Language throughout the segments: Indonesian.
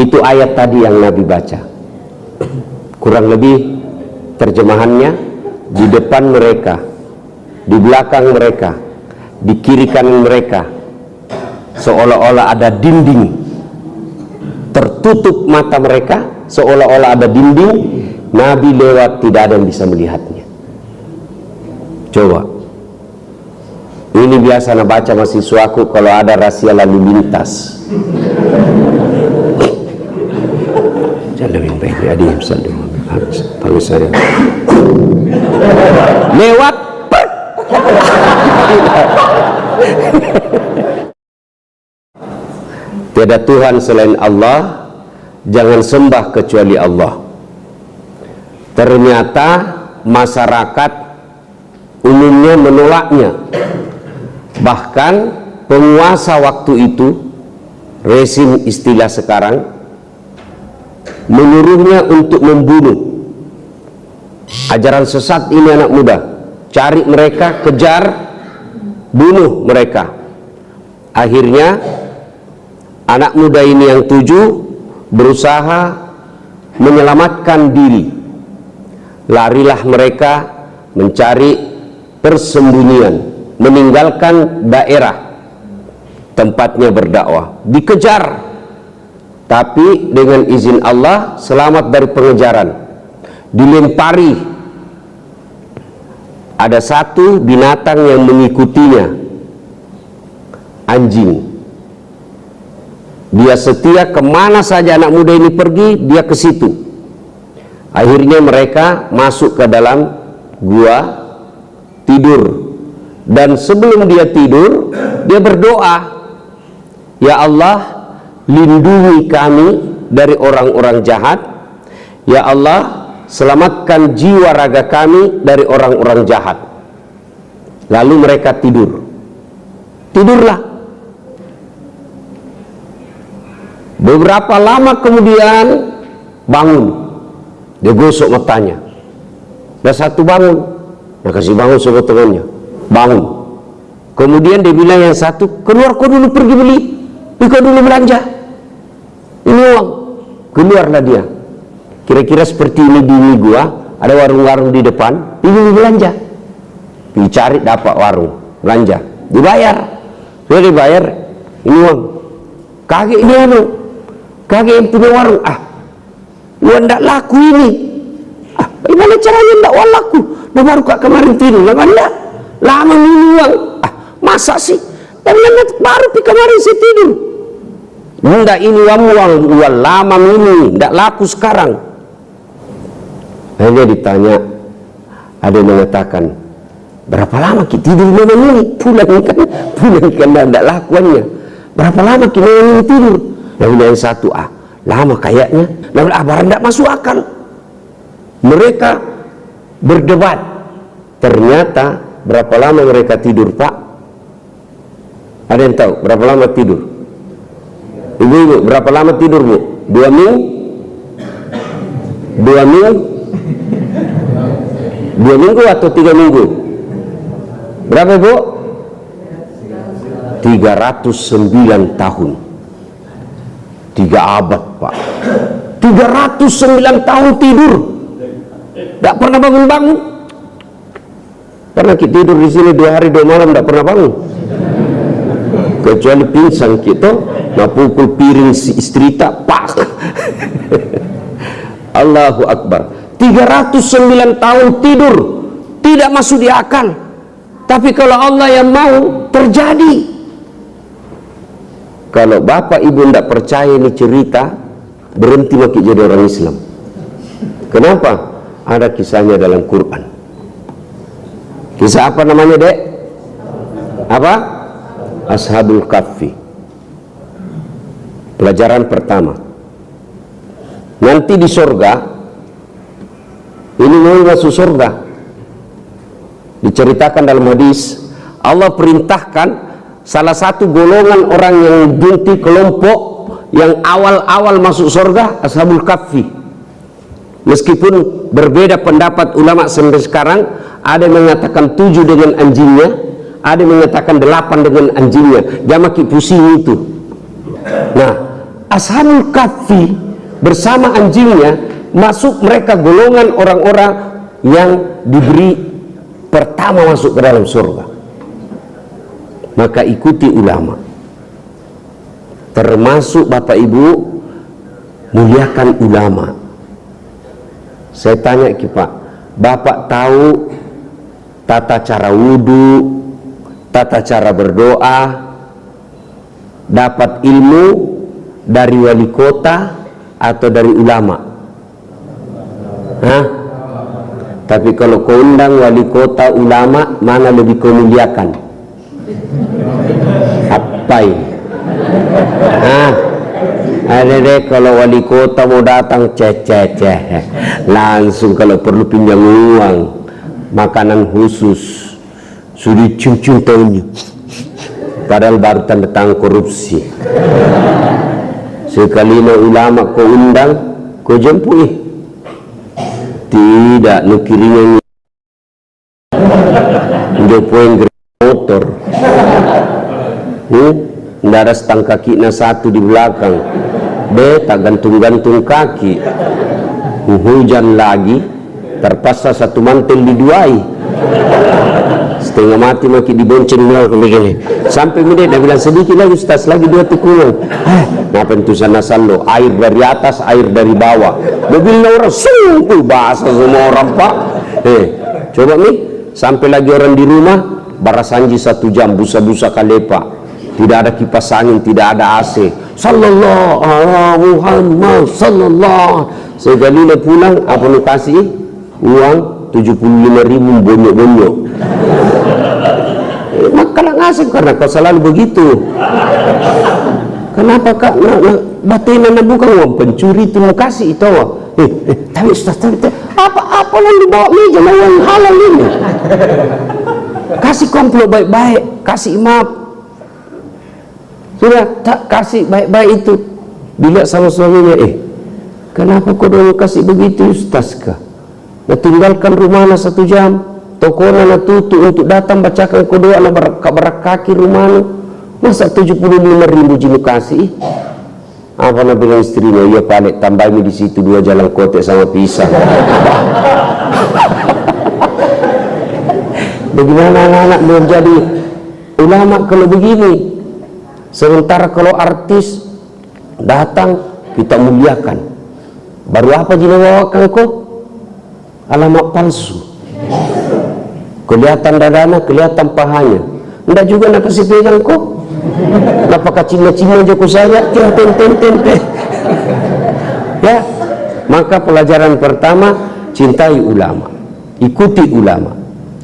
Itu ayat tadi yang Nabi baca. Kurang lebih terjemahannya, di depan mereka, di belakang mereka, di kiri kanan mereka, seolah-olah ada dinding, tertutup mata mereka, seolah-olah ada dinding. Nabi lewat, tidak ada yang bisa melihatnya. Coba, ini biasa na baca mahasiswaku kalau ada rahasia lalu lintas. Jangan baik adik sallu panggil saya lewat tiada Tuhan selain Allah, jangan sembah kecuali Allah. Ternyata masyarakat umumnya menolaknya. Bahkan penguasa waktu itu, rezim istilah sekarang, menyuruhnya untuk membunuh. Ajaran sesat ini anak muda, cari mereka, kejar, bunuh mereka. Akhirnya anak muda ini yang 7 berusaha menyelamatkan diri. Larilah mereka mencari persembunyian, meninggalkan daerah tempatnya berdakwah, dikejar. Tapi dengan izin Allah selamat dari pengejaran, dilempari. Ada satu binatang yang mengikutinya, anjing. Dia setia kemana saja anak muda ini pergi, dia ke situ. Akhirnya mereka masuk ke dalam gua, tidur. Dan sebelum dia tidur, dia berdoa, ya Allah, lindungi kami dari orang-orang jahat. Ya Allah, selamatkan jiwa raga kami dari orang-orang jahat. Lalu mereka tidur. Tidurlah. Beberapa lama kemudian bangun. Dia gosok matanya. Dan satu bangun. Dia kasih bangun sama temannya. Bangun. Kemudian dia bilang yang satu, keluar kau dulu pergi beli. Kau dulu belanja. Ini uang. Keluarlah dia. Kira-kira seperti ini di gua, ada warung-warung di depan, pergi belanja. Pergi cari dapat warung, belanja. Dibayar. Sudah dibayar, ini uang. Kaget dia anu. Kaget yang punya warung. Uang tak laku ini. Bagaimana caranya tak uang laku? Nah baru kak kemarin tidur. Lama ini uang. Masa sih? Dan baru kemarin saya tidur. Enggak, ini uang lama ini, enggak laku sekarang. Akhirnya ditanya, ada yang mengatakan, berapa lama kita tidur memang ini? Pulang kan enggak lakuannya. Berapa lama kita ini tidur? Lalu yang satu, lama kayaknya. Lalu barang enggak masuk akal. Mereka berdebat. Ternyata berapa lama mereka tidur, Pak? Ada yang tahu berapa lama tidur? Ibu-ibu, berapa lama tidur, Bu? 2 minggu? 2 minggu? 2 minggu atau 3 minggu? Berapa, Bu? 309 tahun. 3 abad, Pak. 309 tahun tidur. Tidak pernah bangun-bangun. Karena kita tidur di sini 2 hari 2 malam tidak pernah bangun. Kecuali pingsan kita, nak pukul piring si istri tak pas. Allahu Akbar. 309 tahun tidur, tidak masuk di akal. Tapi kalau Allah yang mau, terjadi. Kalau bapak ibu tidak percaya ini cerita, berhenti makin jadi orang Islam. Kenapa? Ada kisahnya dalam Quran. Kisah apa namanya, Dek? Apa? Ashabul Kahfi. Pelajaran pertama. Nanti di surga, ini mau masuk surga. Diceritakan dalam hadis, Allah perintahkan salah satu golongan orang yang bunti kelompok yang awal-awal masuk surga, Ashabul Kahfi. Meskipun berbeda pendapat ulama sampai sekarang, ada yang mengatakan 7 dengan anjingnya, ada yang mengatakan 8 dengan anjingnya. Jangan makin pusing itu. Nah, Ashabul Kahfi bersama anjingnya, masuk mereka golongan orang-orang yang diberi pertama masuk ke dalam surga. Maka ikuti ulama, termasuk Bapak Ibu, muliakan ulama. Saya tanya Pak, Bapak tahu tata cara wudhu, tata cara berdoa, dapat ilmu dari wali kota atau dari ulama? Hah? Tapi kalau kau undang wali kota, ulama, mana lebih kau muliakan? Apa ini? Ada deh, kalau wali kota mau datang ceh langsung, kalau perlu pinjam uang, makanan khusus sudah cium-cium tahunnya, padahal baru tanda tangan korupsi. Sekali ulama kau undang, kau jemput tidak, nu kirinya dia poin motor, nggak ada setang kaki na satu di belakang, tak gantung-gantung kaki. Hujan lagi, terpaksa satu mantel diduai, setengah mati maki dibonceng begini. Sampai dia bilang sedikit lagi Ustaz, lagi 2 tikungan. Kenapa itu sana salo, air dari atas, air dari bawah. Mobilnya orang sungguh bahasa semua orang Pak. Coba nih, sampai lagi orang di rumah, barasanji 1 jam, busa-busa kalepa, tidak ada kipas angin, tidak ada AC. Sallallahu alaihi Muhammad sallallahu. Sekali pulang, apa lu kasih uang 75.000 bonyok-bonyok. Makalah ngasih karena kau selalu begitu. Kenapa Kak? Batin bukan uang pencuri itu mau kasih itu. Tapi Ustaz, apa yang dibawa meja uang halal ini? Kasih komplo baik-baik, kasih maaf. Sudah tak kasih baik-baik itu. Dilihat sama suaminya, kenapa kau dulu kasih begitu Ustaz Kak? Nah, tinggalkan rumahnya 1 jam, tokona na tutup untuk datang bacakan doa na berakaki rumahnya. Masa 75.000 jinu kasih? Apa nak bilang istrinya? Iya Pak, tambahin di situ 2 jalan kotek sama pisang. Bagaimana anak-anak belum jadi ulama kalau begini? Sementara kalau artis datang kita muliakan, baru apa jina bawakan kok? Alamat palsu. Kelihatan dadana, kelihatan pahanya. Enggak juga nak kasih pegang kok. Apakah cina-cina joko saya? Ten. Ya, maka pelajaran pertama, cintai ulama, ikuti ulama.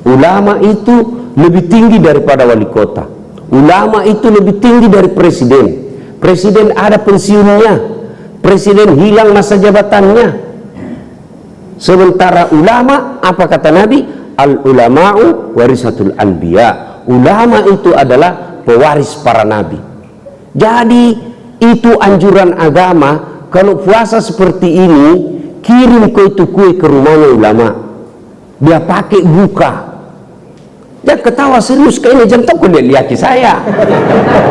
Ulama itu lebih tinggi daripada wali kota. Ulama itu lebih tinggi dari presiden. Presiden ada pensiunnya, presiden hilang masa jabatannya. Sementara ulama, apa kata Nabi? Al ulama'u warisatul anbiya. Ulama itu adalah pewaris para nabi. Jadi itu anjuran agama. Kalau puasa seperti ini, kirim kau itu kue ke rumahnya ulama, dia pakai buka. Jangan ketawa serius kayak ini, jangan tahu kau lihat saya.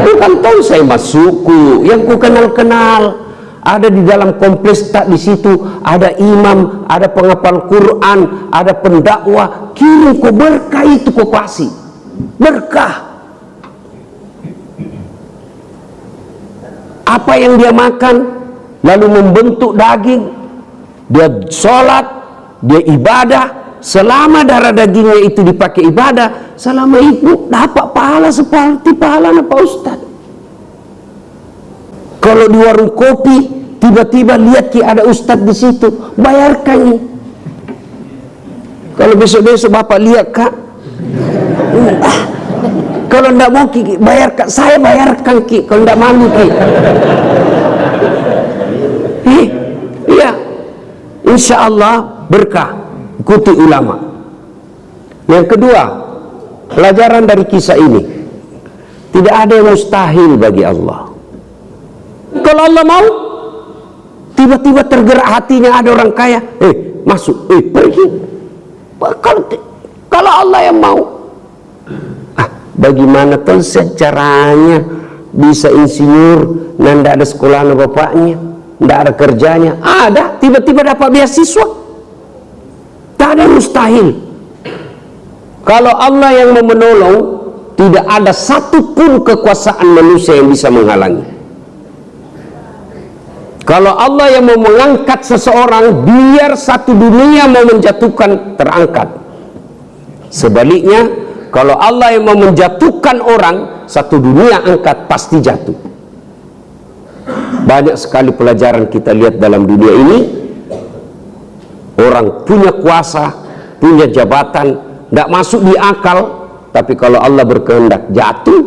Bukan tahu saya masukku, yang ku kenal-kenal. Ada di dalam kompleks, tak di situ ada imam, ada penghafal Quran, ada pendakwah. Kirim kau berkah itu kau kasih berkah. Apa yang dia makan lalu membentuk daging, dia sholat, dia ibadah, selama darah dagingnya itu dipakai ibadah, selama itu dapat pahala seperti pahala Pak Ustaz. Kalau di warung kopi tiba-tiba lihat ada ustadz di situ, bayarkan. Kalau besok-besok bapak lihat Kak, kalau tidak mau Ki, bayarkan, saya bayarkan Ki, kalau tidak malu Ki. Iya, insya Allah berkah, ikuti ulama. Yang kedua, pelajaran dari kisah ini, tidak ada yang mustahil bagi Allah. Kalau Allah mau, tiba-tiba tergerak hatinya ada orang kaya, masuk, pergi. Kalau Allah yang mau, bagaimana konsep caranya bisa insinyur, nanda ada sekolah bapaknya, ndak ada kerjanya, ada tiba-tiba dapat beasiswa. Tak ada mustahil. Kalau Allah yang mau menolong, tidak ada satupun kekuasaan manusia yang bisa menghalangi. Kalau Allah yang mau mengangkat seseorang, biar satu dunia mau menjatuhkan, terangkat. Sebaliknya, kalau Allah yang mau menjatuhkan orang, satu dunia angkat, pasti jatuh. Banyak sekali pelajaran kita lihat dalam dunia ini. Orang punya kuasa, punya jabatan, tidak masuk di akal, tapi kalau Allah berkehendak jatuh.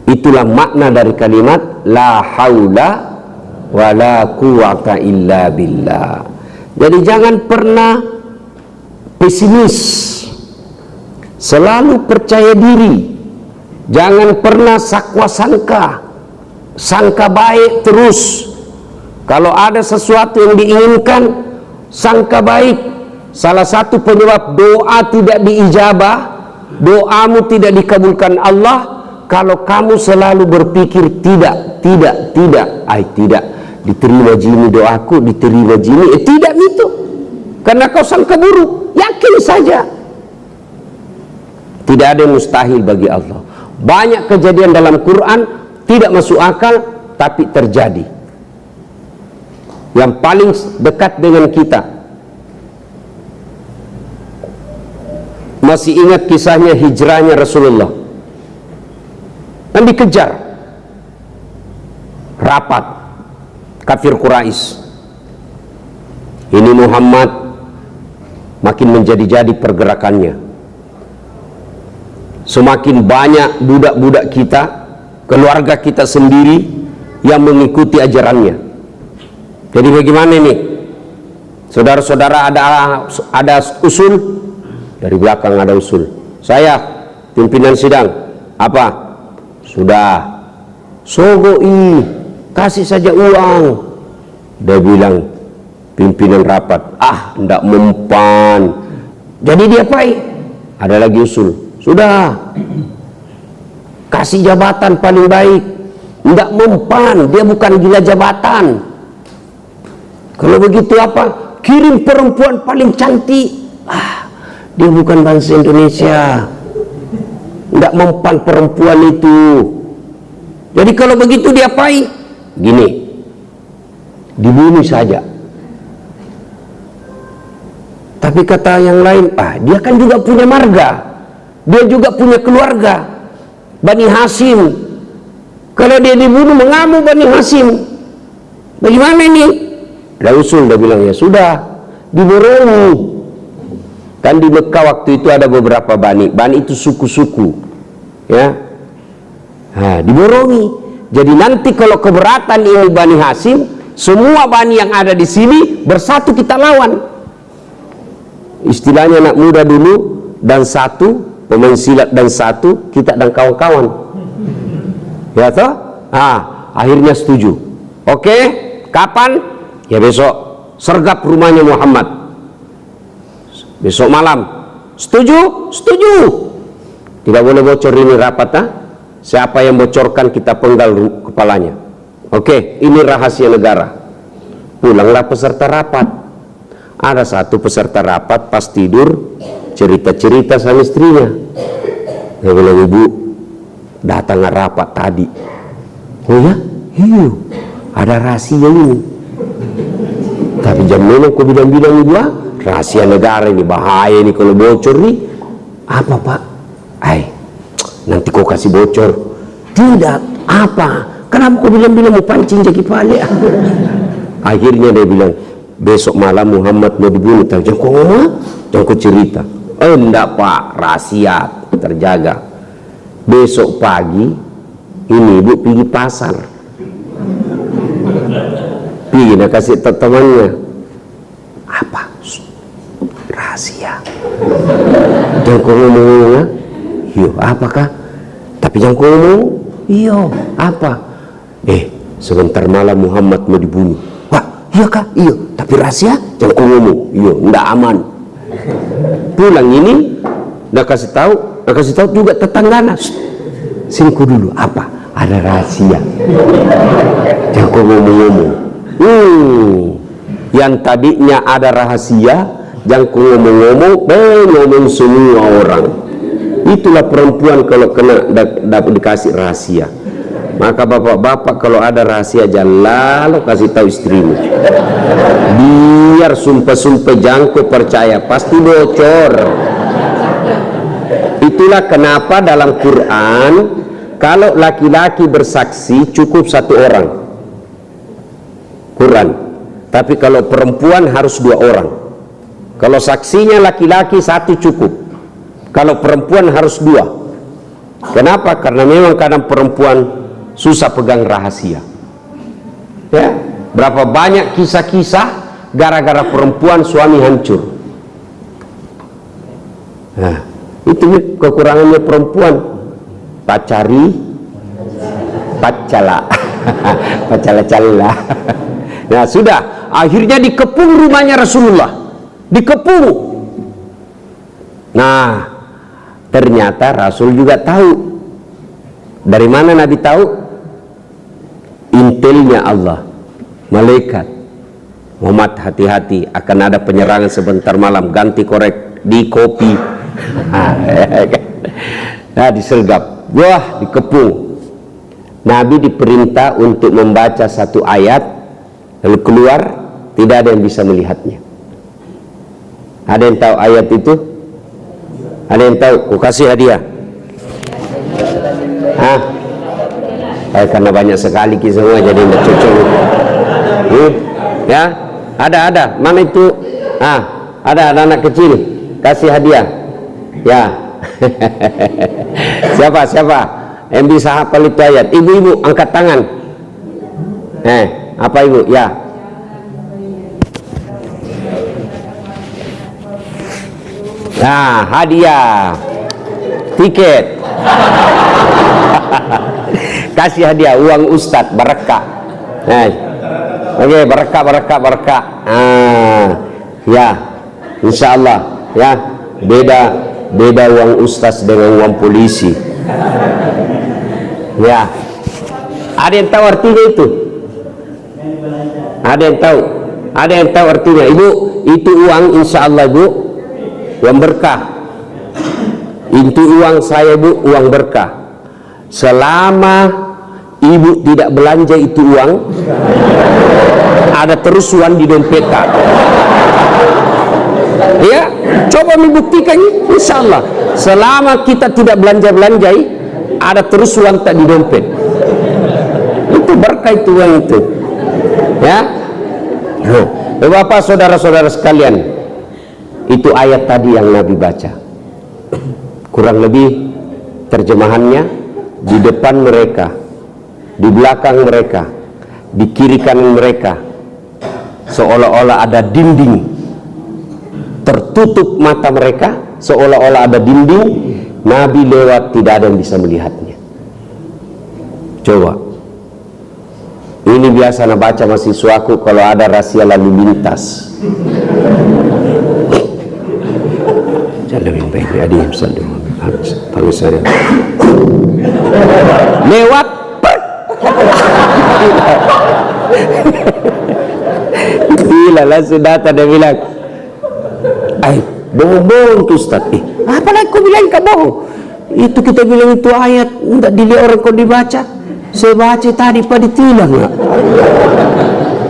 Itulah makna dari kalimat la haula wala quwata illa billah. Jadi jangan pernah pesimis, selalu percaya diri. Jangan pernah sakwa sangka, sangka baik terus. Kalau ada sesuatu yang diinginkan, sangka baik. Salah satu penyebab doa tidak diijabah, doamu tidak dikabulkan Allah, kalau kamu selalu berpikir tidak, tidak diterima jini doaku, diterima jini, tidak gitu. Karena kau sangka buruk, yakin saja. Tidak ada yang mustahil bagi Allah. Banyak kejadian dalam Quran tidak masuk akal, tapi terjadi. Yang paling dekat dengan kita, masih ingat kisahnya hijrahnya Rasulullah, kan dikejar rapat kafir Quraisy. Ini Muhammad makin menjadi-jadi pergerakannya. Semakin banyak budak-budak kita, keluarga kita sendiri yang mengikuti ajarannya. Jadi bagaimana ini? Saudara-saudara, ada usul? Dari belakang ada usul. Saya pimpinan sidang. Apa? Sudah. Sogoi, kasih saja uang. Dia bilang, pimpinan rapat, ndak mempan. Jadi dia baik. Ada lagi usul. Sudah, kasih jabatan paling baik. Ndak mempan, dia bukan gila jabatan. Kalau begitu apa? Kirim perempuan paling cantik. Dia bukan bangsa Indonesia. Ndak mempan perempuan itu. Jadi kalau begitu dia diapain? Gini, dibunuh saja. Tapi kata yang lain, dia kan juga punya marga, dia juga punya keluarga, Bani Hashim. Kalau dia dibunuh, mengamuk Bani Hashim. Bagaimana ini? Ada usul, dia bilang, ya sudah, diborongi. Kan di Mekah waktu itu ada beberapa bani. Bani itu suku-suku, ya. Diborongi. Jadi nanti kalau keberatan ini Bani Hashim, semua bani yang ada di sini bersatu kita lawan. Istilahnya anak muda dulu dan satu, pemain silat dan satu, kita dan kawan-kawan. Ya toh? Akhirnya setuju. Oke, kapan? Ya besok. Sergap rumahnya Muhammad. Besok malam. Setuju? Setuju. Tidak boleh bocor ini rapat, Siapa yang bocorkan kita penggal kepalanya. Oke, ini rahasia negara. Pulanglah peserta rapat. Ada satu peserta rapat pas tidur cerita-cerita sama istrinya. Dia bilang, ibu, datang rapat tadi. Oh ya? Iya, ada rahasia ini. Tapi jam memang kau bilang-bilang ibu, rahasia negara ini, bahaya ini kalau bocor nih. Apa pak? Nanti kau kasih bocor. Tidak, apa? Kenapa kau bilang-bilang mau pancing jaki pale? Akhirnya dia bilang, besok malam Muhammad mau dibunuh. Jangan kau ngomong, jangan kau cerita. Enggak pak, rahasia terjaga. Besok pagi ini ibu pergi pasar. Pergi nak kasih temannya. Apa? Rahasia. Jangan kau ngomong, Iyo, apakah? Tapi jangan kau ngomong. Iyo, apa? Sebentar malam Muhammad mau dibunuh. Wah, iya kah? Iyo, tapi rahasia jangan kau ngomong. Iyo, ndak aman. Pulang ini, nak kasih tahu juga tetanggana. Singku dulu, apa? ada rahasia. Jangan ngomong-ngomong. Yang tadinya ada rahasia, jangan ngomong-ngomong, ngomong semua orang. Itulah perempuan kalau kena dapat dikasih rahasia. Maka bapak-bapak kalau ada rahasia jangan lalu kasih tahu istrimu. Biar sumpah-sumpah jangko percaya pasti bocor. Itulah kenapa dalam Quran kalau laki-laki bersaksi cukup 1 orang. Quran. Tapi kalau perempuan harus 2 orang. Kalau saksinya laki-laki 1 cukup. Kalau perempuan harus 2. Kenapa? Karena memang kadang perempuan susah pegang rahasia. Ya, berapa banyak kisah-kisah gara-gara perempuan suami hancur. Nah, itu kekurangannya perempuan. Pacari, pacala, pacala-cala. Nah, sudah, akhirnya dikepung rumahnya Rasulullah. Dikepung. Nah, ternyata Rasul juga tahu. Dari mana Nabi tahu? Intelnya Allah. Malaikat. Muhammad, hati-hati, akan ada penyerangan sebentar malam, ganti korek di kopi. Nah, disergap. Wah, dikepung. Nabi diperintah untuk membaca 1 ayat, lalu keluar, tidak ada yang bisa melihatnya. Ada yang tahu ayat itu? Ada yang tahu? Ku kasih hadiah. Karena banyak sekali semua jadi tidak cocok. Ya, ada. Mana itu? Ada anak kecil. Kasih hadiah. Ya. Siapa? Yang bisa hafal itu ayat? Ibu-ibu angkat tangan. Apa ibu? Ya. Nah, hadiah. Tiket. Kasih hadiah uang ustadz berkah. Oke, berkah. Ya, insya Allah ya, beda uang ustadz dengan uang polisi. Ya, ada yang tahu artinya itu? Ada yang tahu artinya? Ibu, itu uang insya Allah ibu, uang berkah. Itu uang saya bu, uang berkah. Selama ibu tidak belanja itu uang, ada terus uang di dompet. Ya, coba membuktikan, insya Allah. Selama kita tidak belanja-belanjai, ada terus uang tak di dompet. Itu berkah itu uang itu. Ya, Bapak, saudara-saudara sekalian, itu ayat tadi yang Nabi baca. Kurang lebih terjemahannya, di depan mereka, di belakang mereka, di kiri kanan mereka, seolah-olah ada dinding, tertutup mata mereka, seolah-olah ada dinding. Nabi lewat, tidak ada yang bisa melihatnya. Coba, ini biasa nak baca mahasiswaku kalau ada rahasia lalu lintas. Jangan baik adik panggil saya. Lewat, gila langsung datang dia bilang, bohong tuh Ustaz. Apa lagi kau bilang kau bohong? Itu kita bilang itu ayat, tidak dilihat orang kau dibaca. Saya baca tadi pada ditilang ya.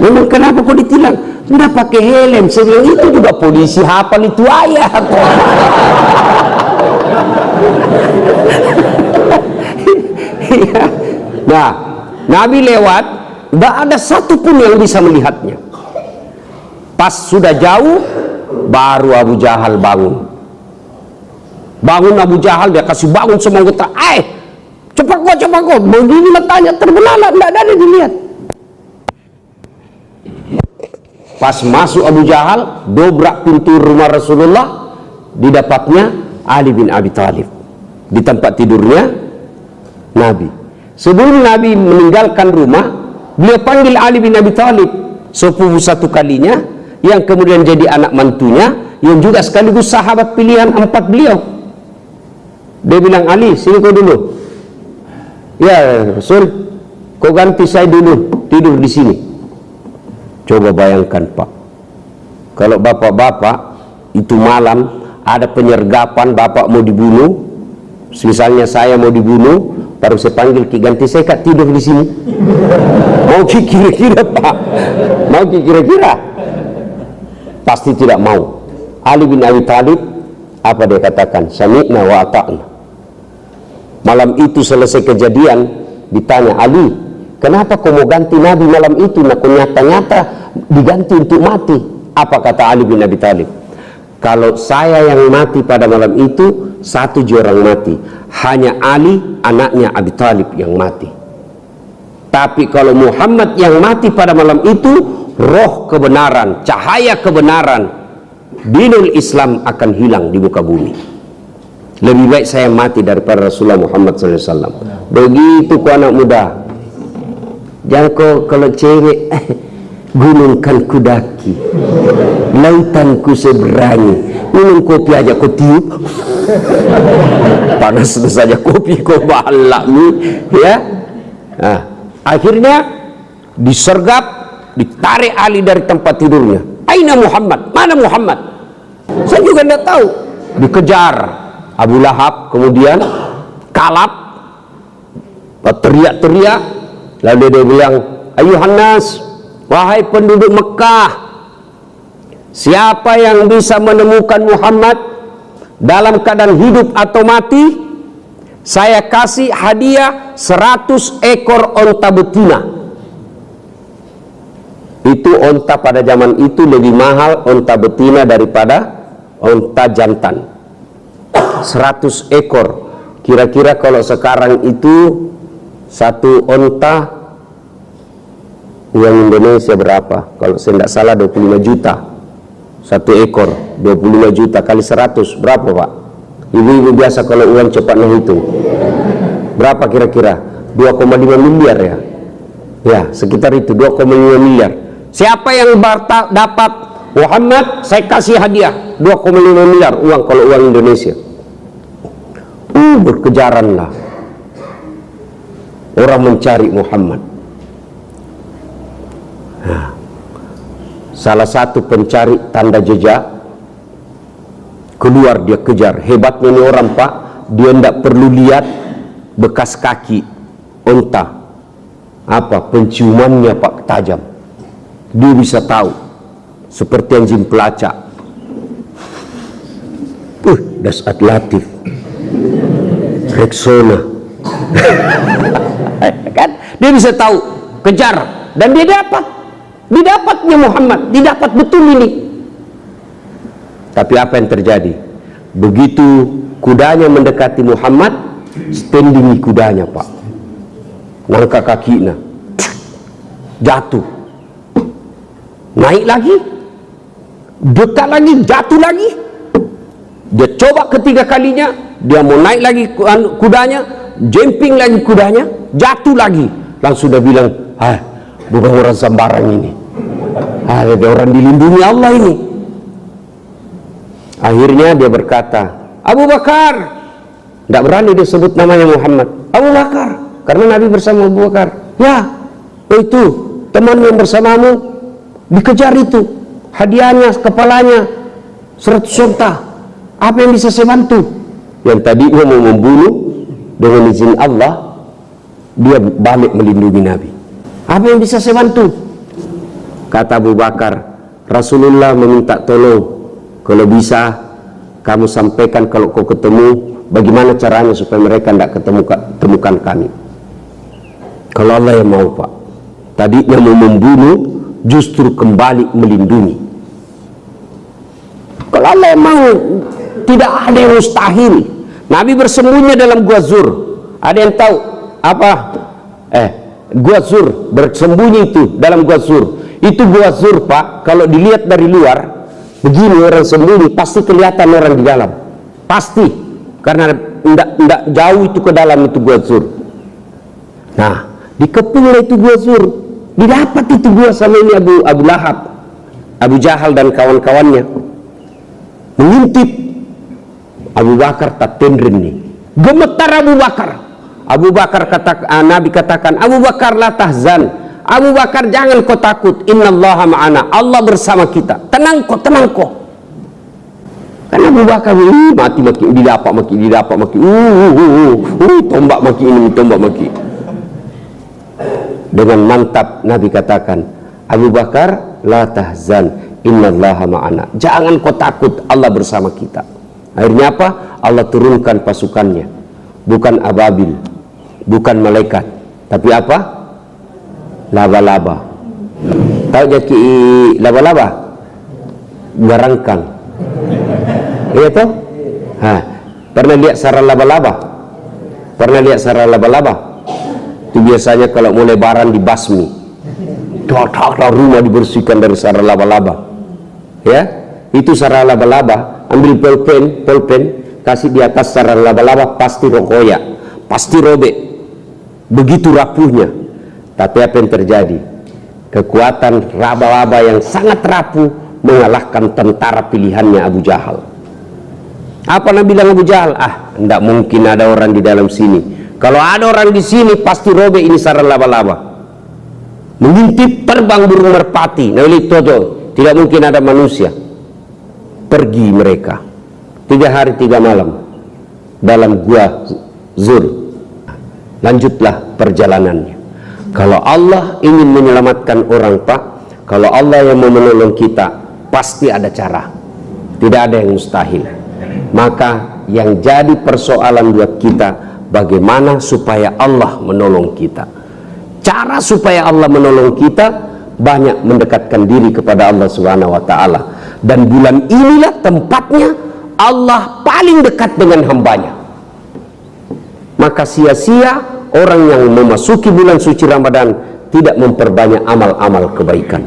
Memang kenapa kau ditilang? Tidak pakai helm. Saya bilang itu juga polisi hafal itu ayat. Nah, Nabi lewat, tidak ada satupun yang bisa melihatnya. Pas sudah jauh, baru Abu Jahal bangun. Bangun Abu Jahal, dia kasih bangun semua kita. Cepat kau, begini matanya terbelalak, tidak ada yang dilihat. Pas masuk Abu Jahal, dobrak pintu rumah Rasulullah, didapatnya Ali bin Abi Thalib di tempat tidurnya Nabi. Sebelum Nabi meninggalkan rumah, beliau panggil Ali bin Abi Thalib, sepupu satu kalinya, yang kemudian jadi anak mantunya, yang juga sekaligus sahabat pilihan 4 beliau. Dia bilang, Ali, sini kau dulu. Ya Rasul, kau ganti saya dulu tidur di sini. Coba bayangkan Pak, kalau bapak-bapak itu malam ada penyergapan, bapak mau dibunuh, misalnya saya mau dibunuh, baru saya panggil Ki, ganti saya Kak tidur di sini. Mau Ki kira-kira Pak? Mau Ki kira-kira? Pasti tidak mau. Ali bin Abi Thalib, apa dia katakan? Sami'na wa ata'na. Malam itu selesai kejadian, ditanya, Ali, kenapa kau mau ganti Nabi malam itu? Nah, kau nyata-nyata diganti untuk mati. Apa kata Ali bin Abi Thalib? Kalau saya yang mati pada malam itu, satu je orang mati. Hanya Ali, anaknya Abi Thalib yang mati. Tapi kalau Muhammad yang mati pada malam itu, roh kebenaran, cahaya kebenaran, dinul Islam akan hilang di muka bumi. Lebih baik saya mati daripada Rasulullah Muhammad SAW. Begitu ku anak muda. Jangan kau kalau cewek, gunung kan ku daki, lautan ku seberangi, minum kopi aja kau tiup, panas saja kopi kau balak ya. Nah, akhirnya disergap, ditarik Ali dari tempat tidurnya. Aina Muhammad? Mana Muhammad? Saya juga tidak tahu. Dikejar Abu Lahab, kemudian Kalab, teriak-teriak, lalu dia bilang, ayuhan nas, wahai penduduk Mekah, siapa yang bisa menemukan Muhammad dalam keadaan hidup atau mati, saya kasih hadiah 100 ekor onta betina. Itu onta pada zaman itu lebih mahal onta betina daripada onta jantan. 100 ekor. Kira-kira kalau sekarang itu satu onta uang Indonesia berapa? Kalau saya tidak salah 25 juta. Satu ekor 25 juta kali 100 berapa Pak? Ibu-ibu biasa kalau uang cepat menghitung. Berapa kira-kira? 2,5 miliar ya? Ya, sekitar itu 2,5 miliar. Siapa yang dapat Muhammad, saya kasih hadiah 2,5 miliar uang kalau uang Indonesia. Berkejaranlah orang mencari Muhammad. Nah, salah satu pencari tanda jejak keluar, dia kejar. Hebatnya ini orang Pak, dia tidak perlu lihat bekas kaki onta, apa penciumannya Pak tajam. Dia bisa tahu seperti anjing pelacak. Dasar Latif, Rexona. Kan dia bisa tahu, kejar, dan dia dapat. Didapatnya Muhammad, didapat betul ini. Tapi apa yang terjadi? Begitu kudanya mendekati Muhammad, standing kudanya Pak, nangka kakinya jatuh, naik lagi, dekat lagi, jatuh lagi. Dia coba ketiga kalinya, dia mau naik lagi kudanya, jumping lagi kudanya, jatuh lagi. Langsung dia bilang, bukan orang sembarang ini, ada orang dilindungi Allah ini. Akhirnya dia berkata, Abu Bakar. Tidak berani dia sebut namanya Muhammad. Abu Bakar, karena Nabi bersama Abu Bakar. Ya, itu teman yang bersamamu dikejar itu, hadiahnya kepalanya 100 onta. Apa yang bisa saya bantu? Yang tadinya mau membunuh, dengan izin Allah dia balik melindungi Nabi. Apa yang bisa saya bantu? Kata Abu Bakar, Rasulullah meminta tolong, kalau bisa kamu sampaikan kalau kau ketemu, bagaimana caranya supaya mereka tidak temukan kami. Kalau Allah yang mau Pak, tadinya mau membunuh, justru kembali melindungi. Kalau Allah yang mau, tidak ada yang mustahil. Nabi bersembunyi dalam Gua Zur. Ada yang tahu apa? Gua Zur, bersembunyi itu dalam Gua Zur. Itu Gua Zur Pak, kalau dilihat dari luar begini orang sembunyi, pasti kelihatan orang di dalam. Pasti, karena tidak jauh itu ke dalam itu Gua Zur. Nah, dikepung itu Gua Zur, didapat itu gua sama ini Abu Lahab, Abu Jahal dan kawan-kawannya mengintip. Abu Bakar tak tendrin nih, gemetar Abu Bakar. Nabi katakan, Abu Bakar la tahzan, Abu Bakar jangan kau takut, innallaha ma'ana, Allah bersama kita, tenang kau. Karena Abu Bakar maki didapat tombak maki ini, tombak maki. Dengan mantap Nabi katakan, Abu Bakar la tahzan, innallaha ma'ana, jangan kau takut, Allah bersama kita. Akhirnya apa? Allah turunkan pasukannya, bukan ababil, bukan malaikat, tapi apa? Laba-laba. Tahu jadi laba-laba? Garangkang. Iya toh? Pernah lihat sarang laba-laba? Pernah lihat sarang laba-laba? Itu biasanya kalau mulai lebaran dibasmi. Rumah dibersihkan dari sarang laba-laba. Ya, itu sarang laba-laba. Ambil pulpen, kasih di atas sarang laba-laba, pasti rokoyak, pasti robek. Begitu rapuhnya. Tapi apa yang terjadi? Kekuatan laba-laba yang sangat rapuh mengalahkan tentara pilihannya Abu Jahal. Apa Nabi bilang Abu Jahal? Tidak mungkin ada orang di dalam sini. Kalau ada orang di sini pasti robek ini sarang laba-laba. Mengintip terbang burung merpati. Nabi Tojo, tidak mungkin ada manusia. Pergi mereka 3 hari 3 malam dalam gua Zur. Lanjutlah perjalanannya. Kalau Allah ingin menyelamatkan orang, Pak, kalau Allah yang mau menolong kita, pasti ada cara. Tidak ada yang mustahil. Maka yang jadi persoalan buat kita, bagaimana supaya Allah menolong kita. Cara supaya Allah menolong kita, banyak mendekatkan diri kepada Allah Subhanahu wa Ta'ala. Dan bulan inilah tempatnya Allah paling dekat dengan hambanya. Maka sia-sia orang yang memasuki bulan suci Ramadan tidak memperbanyak amal-amal kebaikan.